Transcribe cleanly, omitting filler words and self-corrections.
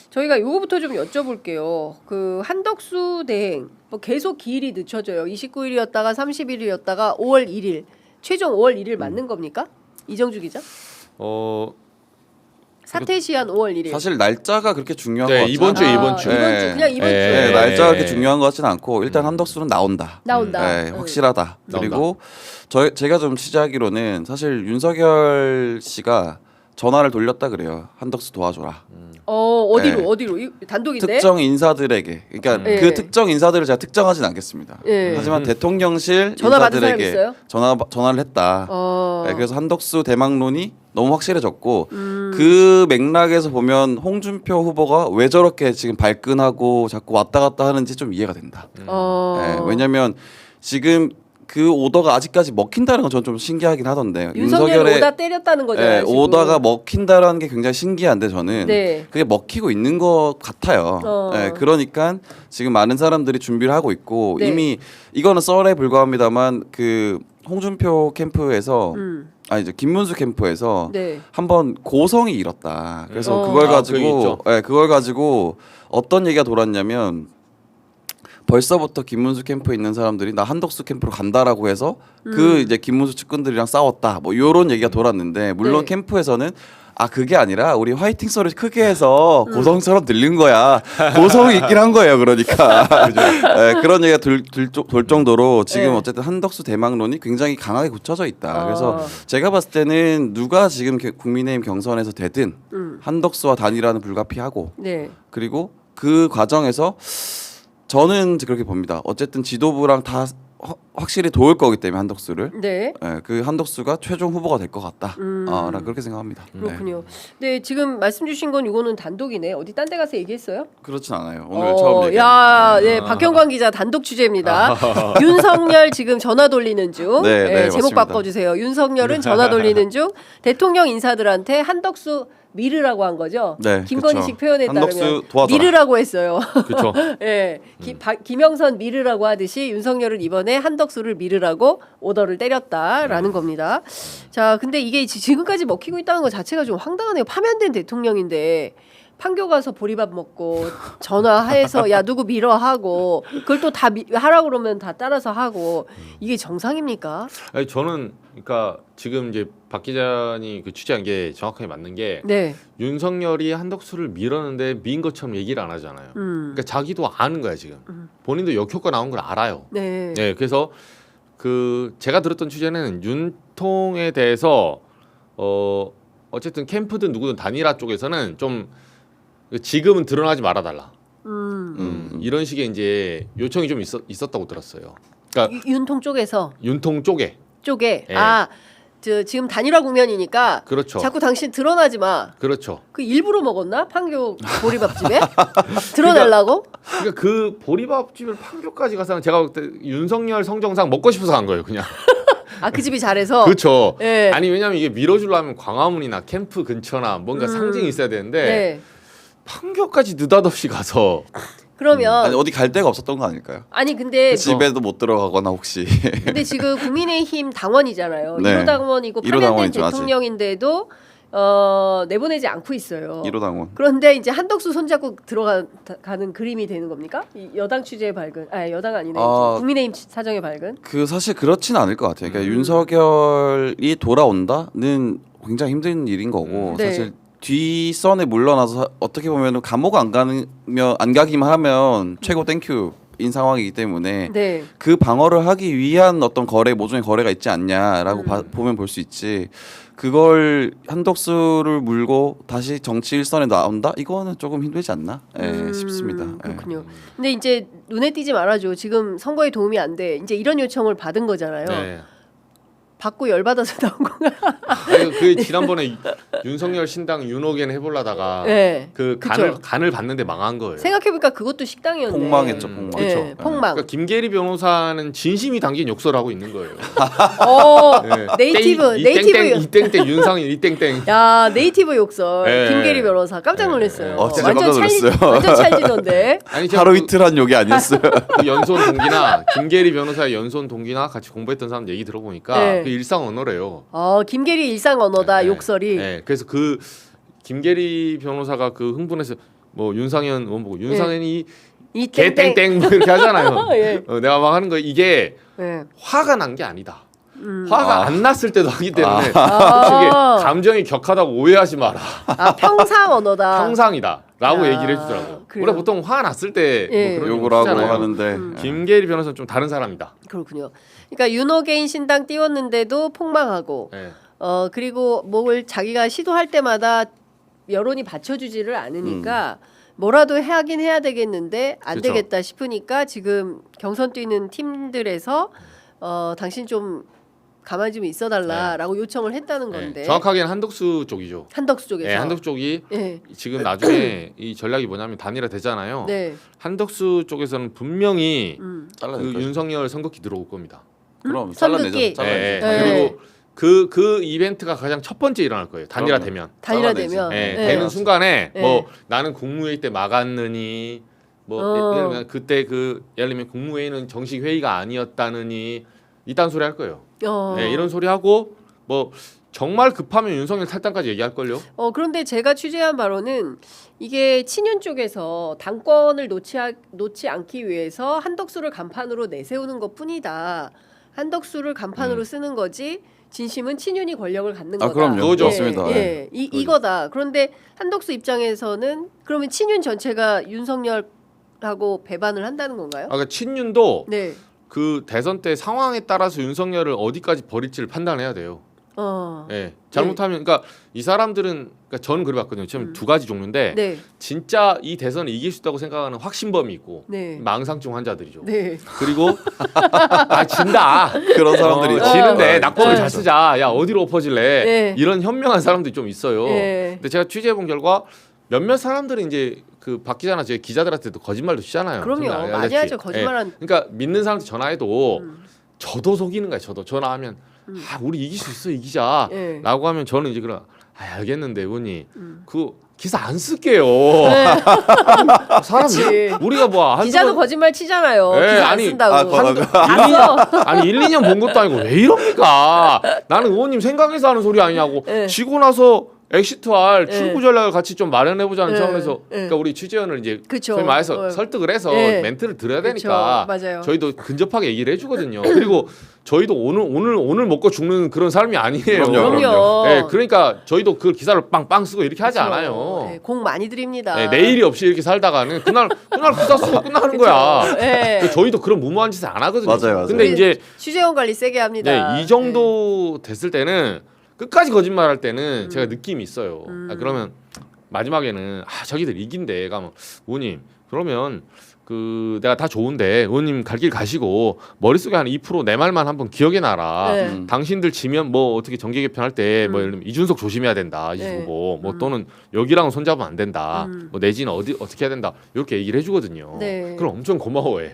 저희가 요거부터 좀 여쭤볼게요. 그 한덕수 대행 뭐 계속 기일이 늦춰져요. 29일이었다가 30일이었다가 5월 1일 최종 5월 1일 맞는 겁니까? 이정주 기자? 사퇴 시한 5월 1일. 사실 날짜가 그렇게 중요한 것 같지 이번 주에 않아요. 이번 주. 이번 주 그냥 이번 주. 네, 날짜가 그렇게 중요한 것 같지는 않고 일단 한덕수는 나온다. 나온다. 확실하다. 그리고 제가 좀 취재하기로는 사실 윤석열 씨가 전화를 돌렸다 그래요. 한덕수 도와줘라. 어디로 네. 어디로 단독인데? 특정 인사들에게. 그러니까 네. 그 특정 인사들을 제가 특정하진 않겠습니다. 네. 하지만 대통령실 전화 받은 사람 인사들에게 있어요? 전화를 했다. 네, 그래서 한덕수 대망론이 너무 확실해졌고 그 맥락에서 보면 홍준표 후보가 왜 저렇게 지금 발끈하고 자꾸 왔다 갔다 하는지 좀 이해가 된다. 네, 왜냐하면 지금 그 오더가 아직까지 먹힌다는 건 저는 좀 신기하긴 하던데 윤석열의 오다 때렸다는 거잖아요. 지금. 오다가 먹힌다라는 게 굉장히 신기한데 저는 네. 그게 먹히고 있는 것 같아요. 네, 그러니까 지금 많은 사람들이 준비를 하고 있고 네. 이미 이거는 썰에 불과합니다만 그 홍준표 캠프에서 이제 김문수 캠프에서 네. 한번 고성이 일었다. 그래서 그걸 가지고 어떤 얘기가 돌았냐면 벌써부터 김문수 캠프에 있는 사람들이 나 한덕수 캠프로 간다라고 해서 그 이제 김문수 측근들이랑 싸웠다. 뭐 이런 얘기가 돌았는데 물론 네. 캠프에서는 그게 아니라 우리 화이팅 소리 크게 해서 고성처럼 들린 거야. 고성이 있긴 한 거예요. 그러니까 네, 그런 얘기가 돌 정도로 지금 네. 어쨌든 한덕수 대망론이 굉장히 강하게 굳혀져 있다. 그래서 제가 봤을 때는 누가 지금 국민의힘 경선에서 되든 한덕수와 단일화는 불가피하고 네. 그리고 그 과정에서 저는 그렇게 봅니다. 어쨌든 지도부랑 다 확실히 도울 거기 때문에 한덕수를 네. 그 한덕수가 최종 후보가 될 것 같다. 라 그렇게 생각합니다. 그렇군요. 네, 지금 말씀 주신 건 이거는 단독이네. 어디 딴 데 가서 얘기했어요? 그렇진 않아요. 오늘 처음 얘기. 네, 박형광 기자 단독 취재입니다. 윤석열 지금 전화 돌리는 중. 네, 제목 맞습니다. 바꿔주세요. 윤석열은 전화 돌리는 중. 대통령 인사들한테 한덕수 미르라고 한 거죠. 네, 김건희식 그쵸. 표현에 한덕수 따르면 도와줘라. 미르라고 했어요. 그렇죠. 네, 김영선 미르라고 하듯이 윤석열은 이번에 한덕수를 미르라고 오더를 때렸다라는 겁니다. 자, 근데 이게 지금까지 먹히고 있다는 것 자체가 좀 황당하네요. 파면된 대통령인데 판교 가서 보리밥 먹고 전화해서 야 누구 밀어 하고 그걸 또 다 하라고 그러면 다 따라서 하고 이게 정상입니까? 아니, 저는 그러니까 지금 이제 박 기자님 그 취재한 게 정확하게 맞는 게 네. 윤석열이 한덕수를 밀었는데 민 것처럼 얘기를 안 하잖아요. 그러니까 자기도 아는 거야 지금. 본인도 역효과 나온 걸 알아요. 네. 네, 그래서 그 제가 들었던 취재는 윤통에 대해서 어쨌든 캠프든 누구든 단일화 쪽에서는 좀 지금은 드러나지 말아달라. 이런 식의 이제 요청이 좀 있었다고 들었어요. 그러니까 윤통 쪽에서 윤통 쪽에. 쪽에 예. 지금 단일화 국면이니까 그렇죠. 자꾸 당신 드러나지 마. 그렇죠. 그 일부러 먹었나? 판교 보리밥집에? 드러내려고? 그러니까 그 보리밥집을 판교까지 가서 제가 볼 때 윤석열 성정상 먹고 싶어서 간 거예요, 그냥. 그 집이 잘해서. 그렇죠. 예. 아니 왜냐면 이게 밀어주려면 광화문이나 캠프 근처나 뭔가 상징이 있어야 되는데 네. 판교까지 느닷없이 가서 그러면 아니, 어디 갈 데가 없었던 거 아닐까요? 아니 근데 그 집에도 못 들어가거나 혹시. 근데 지금 국민의힘 당원이잖아요. 네. 1호 당원이고 1호 파면된 당원이죠, 아직. 대통령인데도 내보내지 않고 있어요. 1호 당원. 그런데 이제 한덕수 손잡고 들어가는 그림이 되는 겁니까? 이 여당 취재의 발근. 여당 아니네. 국민의힘 사정의 발근. 그 사실 그렇진 않을 것 같아요. 그러니까 윤석열이 돌아온다는 굉장히 힘든 일인 거고 네. 사실 뒷선에 물러나서 어떻게 보면 감옥 안 가기만 하면 최고 땡큐인 상황이기 때문에 네. 그 방어를 하기 위한 어떤 모종의 거래가 있지 않냐라고 보면 볼 수 있지. 그걸 한덕수를 물고 다시 정치 일선에 나온다? 이거는 조금 힘들지 않나? 싶습니다. 그렇군요. 근데 이제 눈에 띄지 말아줘. 지금 선거에 도움이 안 돼. 이제 이런 요청을 받은 거잖아요. 네. 받고 열받아서 나온 건가? 아니, 그 지난번에 윤석열 신당 윤호겐 해보려다가 네. 그 그쵸. 간을 봤는데 망한 거예요. 생각해보니까 그것도 식당이었네. 폭망했죠, 폭망. 네, 그렇죠. 폭망. 그러니까 김계리 변호사는 진심이 담긴 욕설을 하고 있는 거예요. 네. 네이티브. 이 땡땡 윤상인 이 땡땡. 야 네이티브 욕설. 네. 김계리 변호사 깜짝 놀랐어요. 진짜 깜짝 놀랐어요. 완전 찰지던데. 아니 제가 하루 이틀 한 욕이 아니었어요. 그 연수원 동기나 김계리 변호사의 연수원 동기나 같이 공부했던 사람 얘기 들어보니까 네. 그 일상 언어래요. 김계리 일상 언어다 네. 욕설이. 네. 그래서 그 김계리 변호사가 그 흥분해서 뭐 윤상현 의원 보고 윤상현이 이 개땡땡 뭐 이렇게 하잖아요. 예. 내가 막 하는 거 이게 예. 화가 난 게 아니다. 화가 안 났을 때도 하기 때문에 이게 아. 감정이 격하다고 오해하지 마라. 아, 평상 언어다. 평상이다라고 야, 얘기를 해주더라고요. 그래요? 우리가 보통 화 났을 때 예. 뭐 그런 욕을 하고 하잖아요. 하는데 김계리 변호사는 좀 다른 사람이다. 그렇군요. 그러니까 윤호개인 신당 띄웠는데도 폭망하고 예. 그리고 뭘 자기가 시도할 때마다 여론이 받쳐주지를 않으니까 뭐라도 하긴 해야 되겠는데 안 그쵸. 되겠다 싶으니까 지금 경선 뛰는 팀들에서 당신 좀 가만히 좀 있어달라라고 요청을 했다는 예. 건데 정확하게는 한덕수 쪽이죠. 한덕수 쪽에서 예, 한덕수 쪽이 예. 지금 나중에 이 전략이 뭐냐면 단일화 되잖아요. 네. 한덕수 쪽에서는 분명히 그 잘라낼 거죠. 윤석열 선거기 들어올 겁니다. 그럼 선긋기. 잘라내죠. 예, 잘라내죠. 네. 그리고 그 이벤트가 가장 첫 번째 일어날 거예요. 단일화 그럼요. 되면. 단일화 잘라내지. 되면 예, 예. 되는 순간에 네. 뭐 나는 국무회의 때 막았느니 뭐 예를 들면 그때 예를 들면 국무회의는 정식 회의가 아니었다느니 이딴 소리 할 거예요. 네, 이런 소리 하고 뭐 정말 급하면 윤석열 탈당까지 얘기할 걸요. 그런데 제가 취재한 바로는 이게 친윤 쪽에서 당권을 놓지 않기 위해서 한덕수를 간판으로 내세우는 것뿐이다. 한덕수를 간판으로 쓰는 거지. 진심은 친윤이 권력을 갖는 거다. 그럼요. 그거죠. 맞습니다. 예, 이거다. 그런데 한덕수 입장에서는 그러면 친윤 전체가 윤석열하고 배반을 한다는 건가요? 아까 그러니까 친윤도 네. 그 대선 때 상황에 따라서 윤석열을 어디까지 버릴지를 판단해야 돼요. 예. 잘못하면 그러니까 이 사람들은 그러니까 저는 그래 봤거든요. 지금 두 가지 종류인데 네. 진짜 이 대선을 이길 수 있다고 생각하는 확신범이 있고 네. 망상증 환자들이죠. 네. 그리고 진다. 그런 사람들이 있죠. 지는데 아, 낙법을 있죠, 잘 있죠. 쓰자. 야 어디로 엎어질래? 네. 이런 현명한 사람들이 좀 있어요. 네. 근데 제가 취재해 본 결과 몇몇 사람들은 이제 그 박 기자나 제 기자들한테도 거짓말도 치잖아요. 그럼요. 정말 많이 알다시피. 하죠. 거짓말한. 예. 그러니까 믿는 사람한테 전화해도 저도 속이는 거예요. 저도 전화하면 우리 이길 수 있어 이기자. 예. 라고 하면 저는 이제 그럼 알겠는데 의원님 그 기사 안 쓸게요. 사람 그치. 우리가 뭐 한두 기자도 번- 거짓말 치잖아요. 네, 기사 안 아니, 쓴다고. 아니 1, 2년 본 것도 아니고 왜 이럽니까? 나는 의원님 생각해서 하는 소리 아니냐고. 네. 지고 나서 엑시트할 네. 출구 전략을 같이 좀 마련해보자는 네. 차원에서 네. 그러니까 우리 취재원을 이제 그쵸. 소위 말해서 어. 설득을 해서 네. 멘트를 드려야 그쵸. 되니까 맞아요. 저희도 근접하게 얘기를 해주거든요. 그리고 저희도 오늘 먹고 죽는 그런 삶이 아니에요. 그럼요. 네, 그러니까 저희도 그 기사를 빵빵 쓰고 이렇게 하지 그쵸. 않아요. 네, 공 많이 드립니다. 네, 내일이 없이 이렇게 살다가는 그날 기사 쓰고 끝나는 그쵸. 거야. 네. 근데 저희도 그런 무모한 짓을 안 하거든요. 맞아요. 근데 이제 취재원 관리 세게 합니다. 네, 이 정도 됐을 때는 끝까지 거짓말할 때는 제가 느낌이 있어요. 그러면 마지막에는 저기들 이긴대. 가면 의원님 그러면 그 내가 다 좋은데 의원님 갈 길 가시고 머릿속에 한 2% 내 말만 한번 기억해 놔라. 네. 당신들 지면 뭐 어떻게 정계 개편할 때 뭐 예를 들면 이준석 조심해야 된다. 이준석 네. 후보 뭐 또는 여기랑은 손잡으면 안 된다. 뭐 내지는 어떻게 해야 된다. 이렇게 얘기를 해주거든요. 네. 그럼 엄청 고마워해.